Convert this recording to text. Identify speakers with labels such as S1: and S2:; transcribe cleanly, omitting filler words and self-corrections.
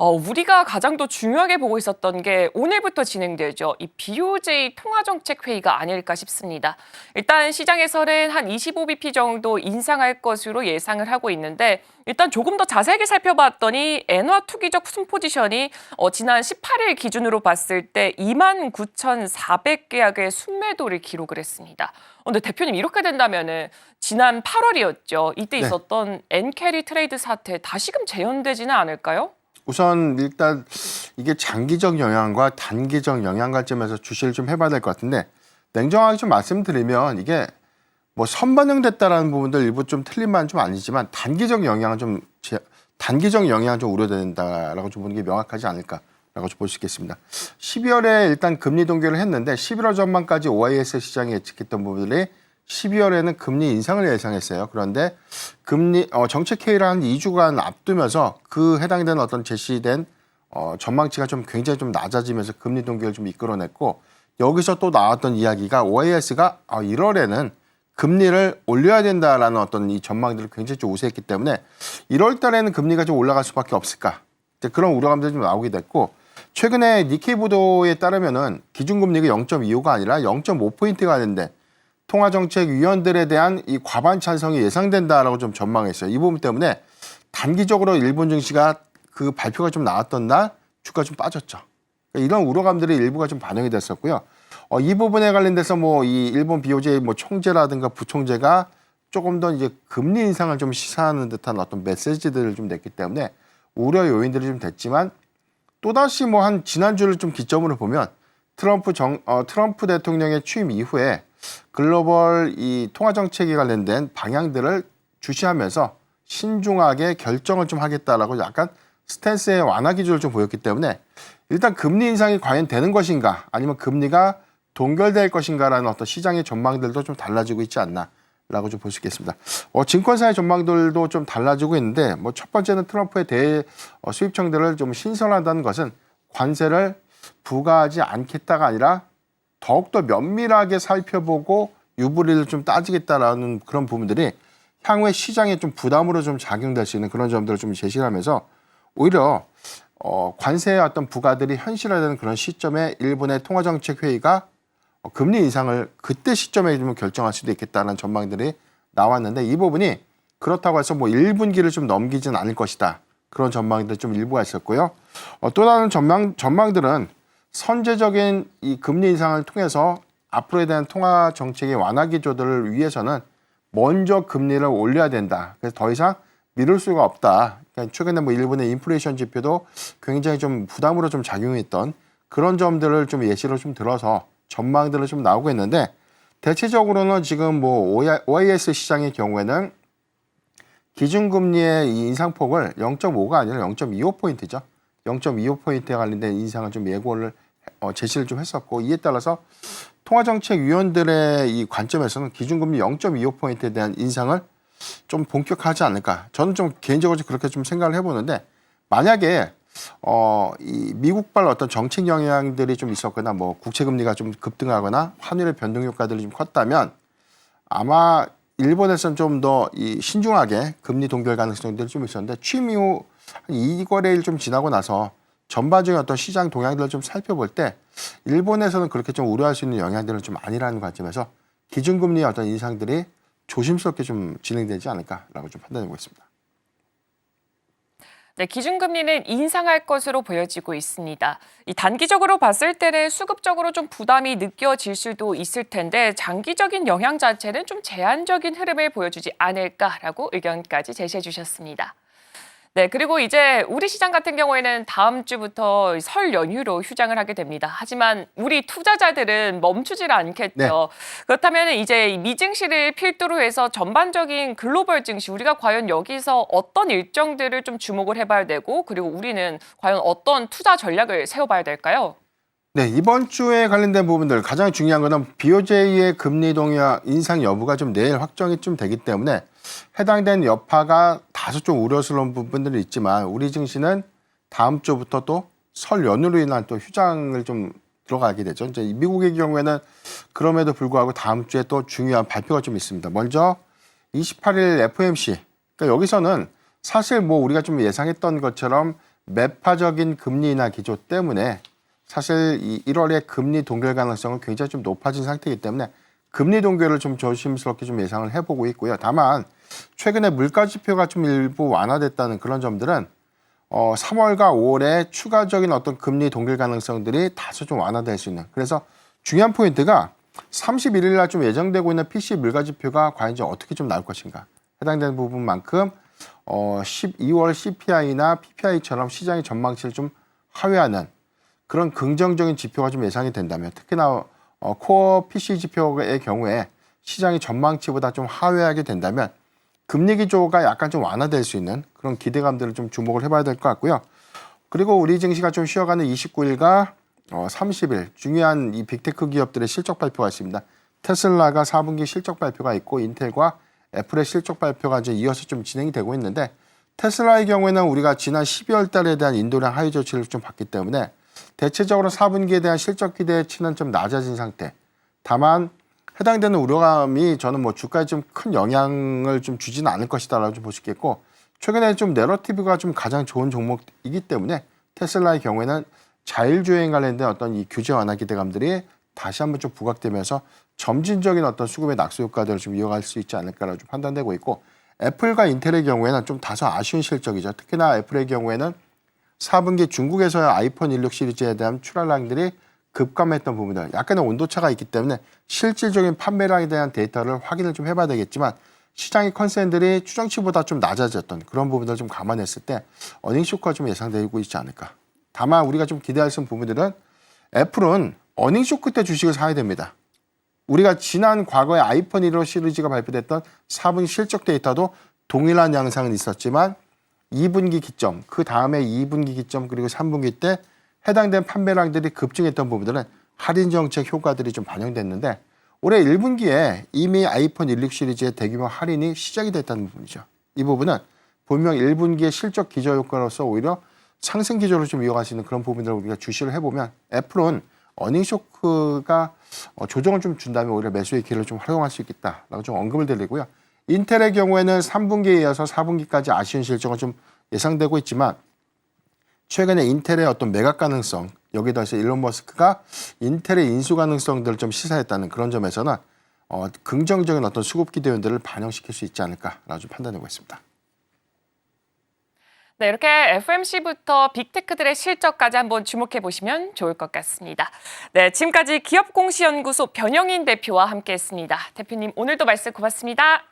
S1: 우리가 가장 더 중요하게 보고 있었던 게 오늘부터 진행되죠. 이 BOJ 통화정책 회의가 아닐까 싶습니다. 일단 시장에서는 한 25bp 정도 인상할 것으로 예상을 하고 있는데 일단 조금 더 자세하게 살펴봤더니 엔화 투기적 순 포지션이 지난 18일 기준으로 봤을 때 29,400계약의 순매도를 기록을 했습니다. 근데 대표님 이렇게 된다면은 지난 8월이었죠. 이때
S2: 네.
S1: 있었던 엔캐리 트레이드 사태 다시금 재현되지는 않을까요?
S2: 우선 일단 이게 장기적 영향과 단기적 영향 관점에서 주시를 좀 해봐야 될 것 같은데 냉정하게 좀 말씀드리면 이게 뭐 선반영됐다라는 부분들 일부 좀 틀린 말은 좀 아니지만 단기적 영향은 좀 우려된다라고 좀 보는 게 명확하지 않을까라고 좀 볼 수 있겠습니다. 12월에 일단 금리 동결을 했는데 11월 전반까지 OIS 시장이 예측했던 부분들이 12월에는 금리 인상을 예상했어요. 그런데 금리 정책 회의를 한 2주간 앞두면서 그 해당되는 어떤 제시된 전망치가 좀 굉장히 좀 낮아지면서 금리 동결을 좀 이끌어냈고 여기서 또 나왔던 이야기가 OIS가 1월에는 금리를 올려야 된다라는 어떤 이 전망들을 굉장히 좀 우세했기 때문에 1월 달에는 금리가 좀 올라갈 수밖에 없을까 그런 우려감들이 좀 나오게 됐고 최근에 니케이 보도에 따르면은 기준금리가 0.25가 아니라 0.5포인트가 되는데 통화정책위원들에 대한 이 과반 찬성이 예상된다라고 좀 전망했어요. 이 부분 때문에 단기적으로 일본 증시가 그 발표가 좀 나왔던 날 주가 좀 빠졌죠. 이런 우려감들이 일부가 좀 반영이 됐었고요. 이 부분에 관련돼서 뭐 이 일본 BOJ 뭐 총재라든가 부총재가 조금 더 이제 금리 인상을 좀 시사하는 듯한 어떤 메시지들을 좀 냈기 때문에 우려 요인들이 좀 됐지만 또다시 뭐 한 지난주를 좀 기점으로 보면 트럼프 대통령의 취임 이후에 글로벌 이 통화 정책에 관련된 방향들을 주시하면서 신중하게 결정을 좀 하겠다라고 약간 스탠스의 완화 기조를 좀 보였기 때문에 일단 금리 인상이 과연 되는 것인가 아니면 금리가 동결될 것인가라는 어떤 시장의 전망들도 좀 달라지고 있지 않나라고 좀 볼 수 있겠습니다. 증권사의 전망들도 좀 달라지고 있는데 뭐 첫 번째는 트럼프의 수입청들을 좀 신설한다는 것은 관세를 부과하지 않겠다가 아니라 더욱더 면밀하게 살펴보고 유불리를 좀 따지겠다라는 그런 부분들이 향후에 시장에 좀 부담으로 좀 작용될 수 있는 그런 점들을 좀 제시를 하면서 오히려 관세의 어떤 부과들이 현실화되는 그런 시점에 일본의 통화정책회의가 금리 인상을 그때 시점에 좀 결정할 수도 있겠다는 전망들이 나왔는데 이 부분이 그렇다고 해서 뭐 1분기를 좀 넘기진 않을 것이다. 그런 전망들이 좀 일부가 있었고요. 또 다른 전망들은 선제적인 이 금리 인상을 통해서 앞으로에 대한 통화 정책의 완화 기조들을 위해서는 먼저 금리를 올려야 된다. 그래서 더 이상 미룰 수가 없다. 그러니까 최근에 뭐 일본의 인플레이션 지표도 굉장히 좀 부담으로 좀 작용했던 그런 점들을 좀 예시로 좀 들어서 전망들을 좀 나오고 있는데 대체적으로는 지금 뭐 OIS 시장의 경우에는 기준금리의 이 인상폭을 0.5가 아니라 0.25포인트죠. 0.25포인트에 관련된 인상을 좀 예고를 제시를 좀 했었고 이에 따라서 통화정책위원들의 이 관점에서는 기준금리 0.25포인트에 대한 인상을 좀 본격화하지 않을까. 저는 좀 개인적으로 그렇게 좀 생각을 해보는데 만약에 이 미국발 어떤 정책 영향들이 좀 있었거나 뭐 국채금리가 좀 급등하거나 환율의 변동 효과들이 좀 컸다면 아마 일본에서는 좀 더 이 신중하게 금리 동결 가능성들이 좀 있었는데 취임 이후 한 2거래일 좀 지나고 나서 전반적인 어떤 시장 동향들을 좀 살펴볼 때 일본에서는 그렇게 좀 우려할 수 있는 영향들은 좀 아니라는 관점에서 기준금리의 어떤 인상들이 조심스럽게 좀 진행되지 않을까라고 좀 판단해 보겠습니다.
S1: 네, 기준금리는 인상할 것으로 보여지고 있습니다. 이 단기적으로 봤을 때는 수급적으로 좀 부담이 느껴질 수도 있을 텐데 장기적인 영향 자체는 좀 제한적인 흐름을 보여주지 않을까라고 의견까지 제시해 주셨습니다. 네, 그리고 이제 우리 시장 같은 경우에는 다음 주부터 설 연휴로 휴장을 하게 됩니다. 하지만 우리 투자자들은 멈추질 않겠죠.
S2: 네.
S1: 그렇다면 이제 미증시를 필두로 해서 전반적인 글로벌 증시, 우리가 과연 여기서 어떤 일정들을 좀 주목을 해봐야 되고, 그리고 우리는 과연 어떤 투자 전략을 세워봐야 될까요?
S2: 네, 이번 주에 관련된 부분들 가장 중요한 거는 BOJ의 금리 동향 인상 여부가 좀 내일 확정이 좀 되기 때문에 해당된 여파가 다소 좀 우려스러운 부분들이 있지만 우리 증시는 다음 주부터 또 설 연휴로 인한 또 휴장을 좀 들어가게 되죠. 이제 미국의 경우에는 그럼에도 불구하고 다음 주에 또 중요한 발표가 좀 있습니다. 먼저 28일 FOMC. 그러니까 여기서는 사실 뭐 우리가 좀 예상했던 것처럼 매파적인 금리 인하 기조 때문에 사실 이 1월에 금리 동결 가능성은 굉장히 좀 높아진 상태이기 때문에 금리 동결을 좀 조심스럽게 좀 예상을 해보고 있고요. 다만 최근에 물가 지표가 좀 일부 완화됐다는 그런 점들은 3월과 5월에 추가적인 어떤 금리 동결 가능성들이 다소 좀 완화될 수 있는, 그래서 중요한 포인트가 31일 날 좀 예정되고 있는 PC 물가 지표가 과연 이제 어떻게 좀 나올 것인가, 해당되는 부분만큼 12월 CPI나 PPI처럼 시장의 전망치를 좀 하회하는 그런 긍정적인 지표가 좀 예상이 된다면, 특히나 코어 PC 지표의 경우에 시장의 전망치보다 좀 하회하게 된다면 금리 기조가 약간 좀 완화될 수 있는 그런 기대감들을 좀 주목을 해봐야 될 것 같고요. 그리고 우리 증시가 좀 쉬어가는 29일과 30일 중요한 이 빅테크 기업들의 실적 발표가 있습니다. 테슬라가 4분기 실적 발표가 있고 인텔과 애플의 실적 발표가 이제 이어서 좀 진행이 되고 있는데, 테슬라의 경우에는 우리가 지난 12월 달에 대한 인도량 하위 조치를 좀 받기 때문에 대체적으로 4분기에 대한 실적 기대치는 좀 낮아진 상태. 다만 해당되는 우려감이 저는 뭐 주가에 좀 큰 영향을 좀 주지는 않을 것이다라고 좀 볼 수 있겠고, 최근에 좀 내러티브가 좀 가장 좋은 종목이기 때문에 테슬라의 경우에는 자율주행 관련된 어떤 이 규제 완화 기대감들이 다시 한번 좀 부각되면서 점진적인 어떤 수급의 낙수 효과들을 좀 이어갈 수 있지 않을까라고 좀 판단되고 있고, 애플과 인텔의 경우에는 좀 다소 아쉬운 실적이죠. 특히나 애플의 경우에는 4분기 중국에서의 아이폰 16 시리즈에 대한 출하량들이 급감했던 부분들, 약간의 온도차가 있기 때문에 실질적인 판매량에 대한 데이터를 확인을 좀 해봐야 되겠지만, 시장의 컨센들이 추정치보다 좀 낮아졌던 그런 부분들을 좀 감안했을 때 어닝 쇼크가 좀 예상되고 있지 않을까. 다만 우리가 좀 기대할 수 있는 부분들은, 애플은 어닝 쇼크 때 주식을 사야 됩니다. 우리가 지난 과거에 아이폰 15 시리즈가 발표됐던 4분기 실적 데이터도 동일한 양상은 있었지만 2분기 기점, 그 다음에 2분기 기점, 그리고 3분기 때 해당된 판매량들이 급증했던 부분들은 할인 정책 효과들이 좀 반영됐는데, 올해 1분기에 이미 아이폰 16 시리즈의 대규모 할인이 시작이 됐다는 부분이죠. 이 부분은 분명 1분기의 실적 기저 효과로서 오히려 상승 기조로 좀 이어갈 수 있는 그런 부분들을 우리가 주시를 해보면, 애플은 어닝 쇼크가 조정을 좀 준다면 오히려 매수의 기회를 좀 활용할 수 있겠다라고 좀 언급을 드리고요. 인텔의 경우에는 3분기에 이어서 4분기까지 아쉬운 실적은 좀 예상되고 있지만, 최근에 인텔의 어떤 매각 가능성, 여기다 해서 일론 머스크가 인텔의 인수 가능성들을 좀 시사했다는 그런 점에서는 긍정적인 어떤 수급 기대원들을 반영시킬 수 있지 않을까라고 좀 판단하고 있습니다.
S1: 네, 이렇게 FMC부터 빅테크들의 실적까지 한번 주목해 보시면 좋을 것 같습니다. 네, 지금까지 기업공시연구소 변영인 대표와 함께했습니다. 대표님, 오늘도 말씀 고맙습니다.